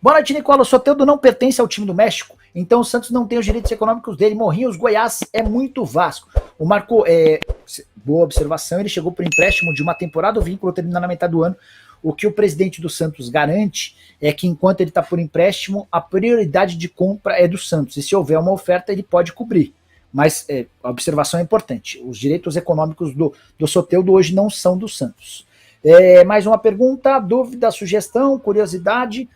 Boa noite, Nicola. O Soteldo não pertence ao time do México, então o Santos não tem os direitos econômicos dele. Morrinhos, Goiás é muito Vasco. O Marco, boa observação, ele chegou por empréstimo de uma temporada, o vínculo termina na metade do ano. O que o presidente do Santos garante é que enquanto ele está por empréstimo, a prioridade de compra é do Santos. E se houver uma oferta, ele pode cobrir. Mas a observação é importante. Os direitos econômicos do Soteldo hoje não são do Santos. Mais uma pergunta, dúvida, sugestão, curiosidade.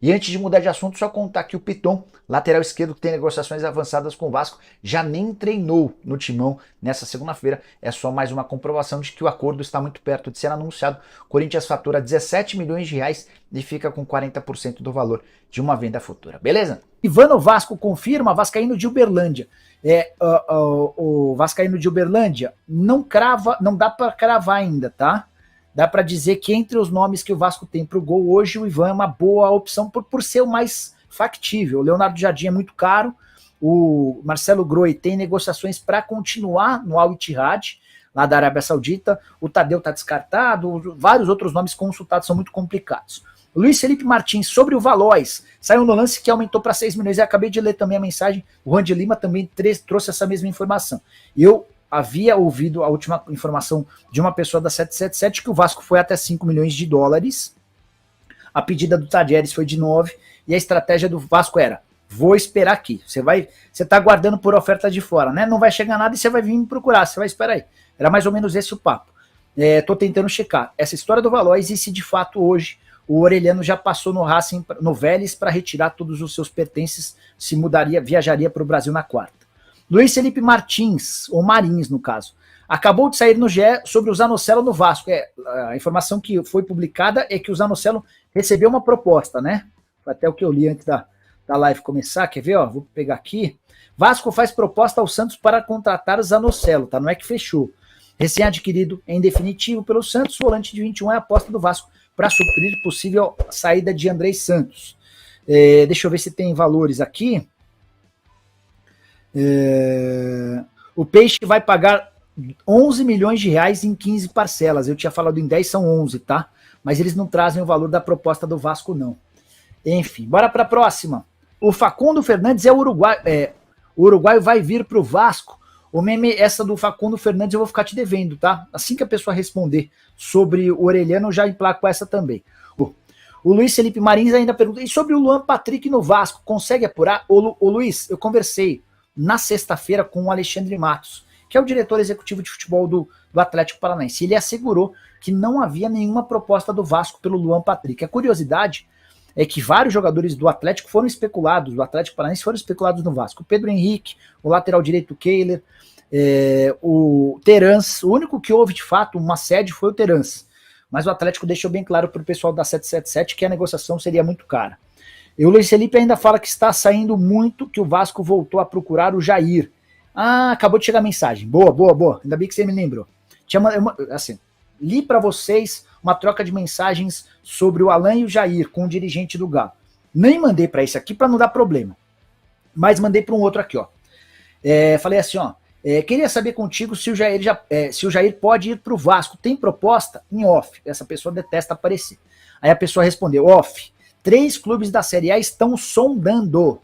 E antes de mudar de assunto, só contar que o Piton, lateral esquerdo que tem negociações avançadas com o Vasco, já nem treinou no Timão nessa segunda-feira. É só mais uma comprovação de que o acordo está muito perto de ser anunciado. O Corinthians fatura 17 milhões de reais e fica com 40% do valor de uma venda futura. Beleza? Ivano Vasco confirma, vascaíno de Uberlândia. O vascaíno de Uberlândia não dá para cravar ainda, tá? Dá para dizer que entre os nomes que o Vasco tem para o gol hoje, o Ivan é uma boa opção por ser o mais factível. O Leonardo Jardim é muito caro, o Marcelo Groi tem negociações para continuar no Al Ittihad, lá da Arábia Saudita, o Tadeu está descartado, vários outros nomes consultados são muito complicados. O Luiz Felipe Martins, sobre o Valois, saiu no lance que aumentou para 6 milhões, eu acabei de ler também a mensagem, o Juan de Lima também trouxe essa mesma informação. Eu havia ouvido a última informação de uma pessoa da 777 que o Vasco foi até 5 milhões de dólares, a pedida do Tadieres foi de 9, e a estratégia do Vasco era, vou esperar aqui, você tá guardando por oferta de fora, né? Não vai chegar nada e você vai vir me procurar, você vai esperar aí. Era mais ou menos esse o papo. Tô tentando checar essa história do Valois e se de fato hoje o Orelhano já passou no Racing, no Vélez, para retirar todos os seus pertences, viajaria para o Brasil na quarta. Luiz Felipe Martins, ou Marins no caso, acabou de sair no GE sobre o Zanocelo no Vasco. A informação que foi publicada é que o Zanocelo recebeu uma proposta, né? Foi até o que eu li antes da live começar, quer ver? Ó, vou pegar aqui. Vasco faz proposta ao Santos para contratar o Zanocelo, tá? Não é que fechou. Recém-adquirido em definitivo pelo Santos, o volante de 21 é a aposta do Vasco para suprir possível saída de Andrei Santos. Deixa eu ver se tem valores aqui. O Peixe vai pagar 11 milhões de reais em 15 parcelas. Eu tinha falado em 10, são 11, tá? Mas eles não trazem o valor da proposta do Vasco, não. Enfim, bora para a próxima. O Facundo Fernandes é o Uruguai. O uruguaio vai vir para o Vasco. O meme, essa do Facundo Fernandes, eu vou ficar te devendo, tá? Assim que a pessoa responder sobre o Orelhano, eu já emplaco essa também. O Luiz Felipe Marins ainda pergunta, e sobre o Luan Patrick no Vasco, consegue apurar? Ô Luiz, eu conversei na sexta-feira com o Alexandre Matos, que é o diretor executivo de futebol do Atlético Paranaense. Ele assegurou que não havia nenhuma proposta do Vasco pelo Luan Patrick. A curiosidade é que vários jogadores do Atlético foram especulados, do Atlético Paranaense foram especulados no Vasco. O Pedro Henrique, o lateral direito Kehler, o Terans, o único que houve de fato uma sede foi o Terans. Mas o Atlético deixou bem claro para o pessoal da 777 que a negociação seria muito cara. E o Luiz Felipe ainda fala que está saindo muito, que o Vasco voltou a procurar o Jair. Acabou de chegar a mensagem. Boa. Ainda bem que você me lembrou. Li para vocês uma troca de mensagens sobre o Alan e o Jair com o dirigente do Galo. Nem mandei para esse aqui para não dar problema. Mas mandei para um outro aqui, ó. Falei assim, ó. Queria saber contigo se o Jair pode ir para o Vasco. Tem proposta? Em off. Essa pessoa detesta aparecer. Aí a pessoa respondeu, off. 3 clubes da Série A estão sondando.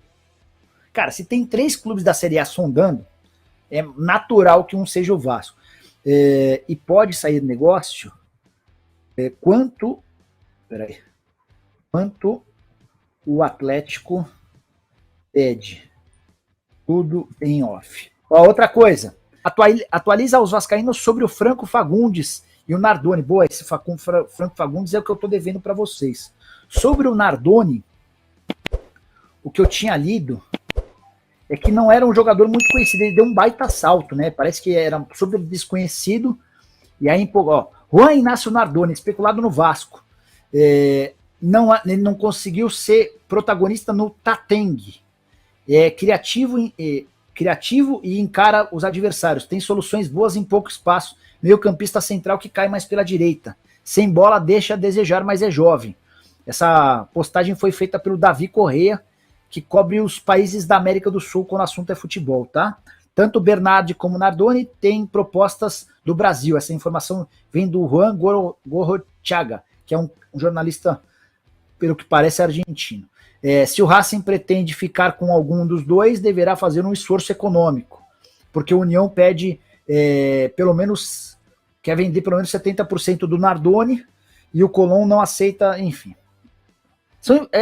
Cara, se tem 3 clubes da Série A sondando, é natural que um seja o Vasco. E pode sair negócio quanto o Atlético pede. Tudo em off. Outra coisa, atualiza os vascaínos sobre o Franco Fagundes e o Nardoni. Boa, esse Franco Fagundes é o que eu estou devendo para vocês. Sobre o Nardoni, o que eu tinha lido é que não era um jogador muito conhecido, ele deu um baita salto, né? Parece que era super desconhecido, e aí, Juan Inácio Nardoni, especulado no Vasco, ele não conseguiu ser protagonista no Tateng, criativo e encara os adversários, tem soluções boas em pouco espaço, meio campista central que cai mais pela direita, sem bola deixa a desejar, mas é jovem. Essa postagem foi feita pelo Davi Correia, que cobre os países da América do Sul quando o assunto é futebol, tá? Tanto o Bernardi como o Nardoni têm propostas do Brasil. Essa informação vem do Juan Gorrochaga, que é um jornalista pelo que parece, argentino. Se o Racing pretende ficar com algum dos dois, deverá fazer um esforço econômico, porque o União pede pelo menos, quer vender pelo menos 70% do Nardoni, e o Colón não aceita, enfim.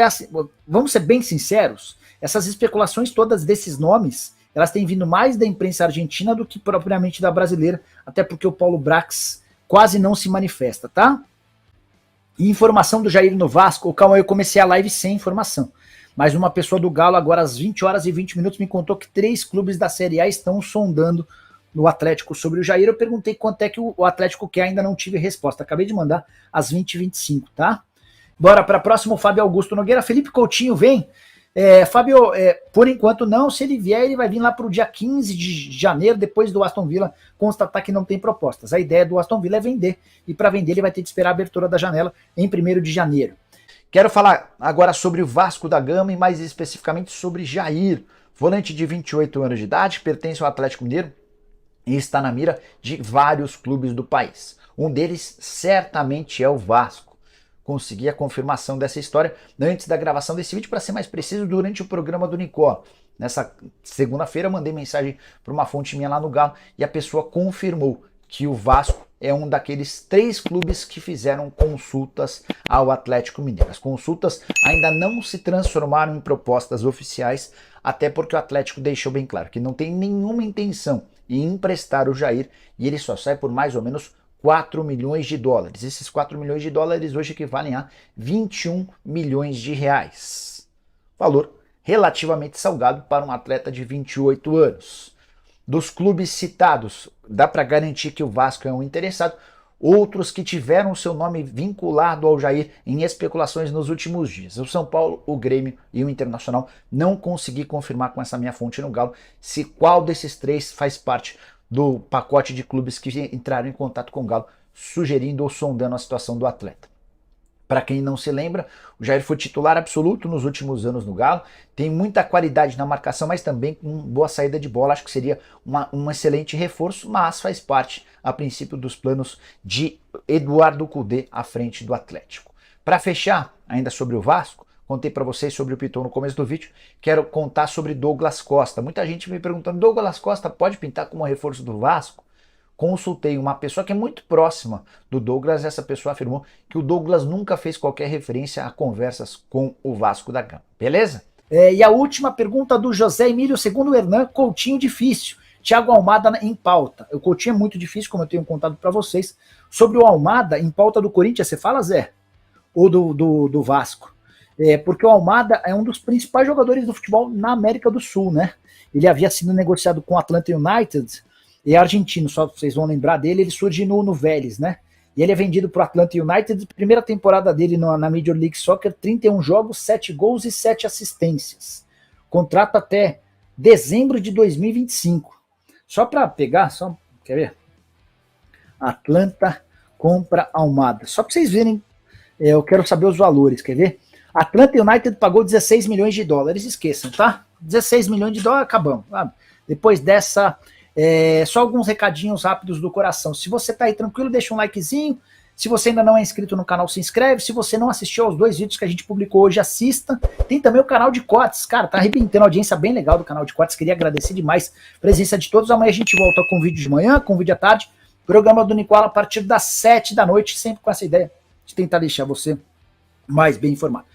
Assim, vamos ser bem sinceros, essas especulações todas desses nomes, elas têm vindo mais da imprensa argentina do que propriamente da brasileira, até porque o Paulo Brax quase não se manifesta, tá? E informação do Jair no Vasco, calma, eu comecei a live sem informação, mas uma pessoa do Galo agora às 20 horas e 20 minutos me contou que 3 clubes da Série A estão sondando no Atlético sobre o Jair. Eu perguntei quanto é que o Atlético quer, ainda não tive resposta, acabei de mandar às 20h25, tá? Bora para próximo, Fábio Augusto Nogueira. Felipe Coutinho vem. Fábio, por enquanto não. Se ele vier, ele vai vir lá para o dia 15 de janeiro, depois do Aston Villa constatar que não tem propostas. A ideia do Aston Villa é vender, e para vender ele vai ter que esperar a abertura da janela em 1º de janeiro. Quero falar agora sobre o Vasco da Gama e mais especificamente sobre Jair, volante de 28 anos de idade, pertence ao Atlético Mineiro e está na mira de vários clubes do país. Um deles certamente é o Vasco. Consegui a confirmação dessa história antes da gravação desse vídeo, para ser mais preciso, durante o programa do Nicola. Nessa segunda-feira eu mandei mensagem para uma fonte minha lá no Galo e a pessoa confirmou que o Vasco é um daqueles 3 clubes que fizeram consultas ao Atlético Mineiro. As consultas ainda não se transformaram em propostas oficiais, até porque o Atlético deixou bem claro que não tem nenhuma intenção em emprestar o Jair, e ele só sai por mais ou menos 4 milhões de dólares. Esses 4 milhões de dólares hoje equivalem a 21 milhões de reais. Valor relativamente salgado para um atleta de 28 anos. Dos clubes citados, dá para garantir que o Vasco é um interessado. Outros que tiveram seu nome vinculado ao Jair em especulações nos últimos dias: o São Paulo, o Grêmio e o Internacional. Não consegui confirmar com essa minha fonte no Galo se qual desses 3 faz parte do pacote de clubes que entraram em contato com o Galo, sugerindo ou sondando a situação do atleta. Para quem não se lembra, o Jair foi titular absoluto nos últimos anos no Galo, tem muita qualidade na marcação, mas também com boa saída de bola. Acho que seria um excelente reforço, mas faz parte, a princípio, dos planos de Eduardo Cudê à frente do Atlético. Para fechar, ainda sobre o Vasco, contei para vocês sobre o Piton no começo do vídeo, quero contar sobre Douglas Costa. Muita gente me perguntando: Douglas Costa pode pintar como reforço do Vasco? Consultei uma pessoa que é muito próxima do Douglas, essa pessoa afirmou que o Douglas nunca fez qualquer referência a conversas com o Vasco da Gama. Beleza? E a última pergunta do José Emílio, segundo o Hernan, Coutinho difícil. Thiago Almada em pauta. O Coutinho é muito difícil, como eu tenho contado para vocês. Sobre o Almada, em pauta do Corinthians, você fala, Zé? Ou do Vasco? Porque o Almada é um dos principais jogadores do futebol na América do Sul, né? Ele havia sido negociado com o Atlanta United, e é argentino, só vocês vão lembrar dele. Ele surge no Vélez, né? E ele é vendido para o Atlanta United. Primeira temporada dele na Major League Soccer, 31 jogos, 7 gols e 7 assistências. Contrato até dezembro de 2025. Só para pegar, quer ver? Atlanta compra Almada. Só para vocês verem, eu quero saber os valores, quer ver? Atlanta United pagou 16 milhões de dólares, esqueçam, tá? 16 milhões de dólares, acabamos. Sabe? Depois dessa, só alguns recadinhos rápidos do coração. Se você tá aí tranquilo, deixa um likezinho. Se você ainda não é inscrito no canal, se inscreve. Se você não assistiu aos 2 vídeos que a gente publicou hoje, assista. Tem também o canal de cortes. Cara, tá arrebentando, a audiência bem legal do canal de cortes. Queria agradecer demais a presença de todos. Amanhã a gente volta com vídeo de manhã, com vídeo à tarde. Programa do Nicola a partir das 7 da noite, sempre com essa ideia de tentar deixar você mais bem informado.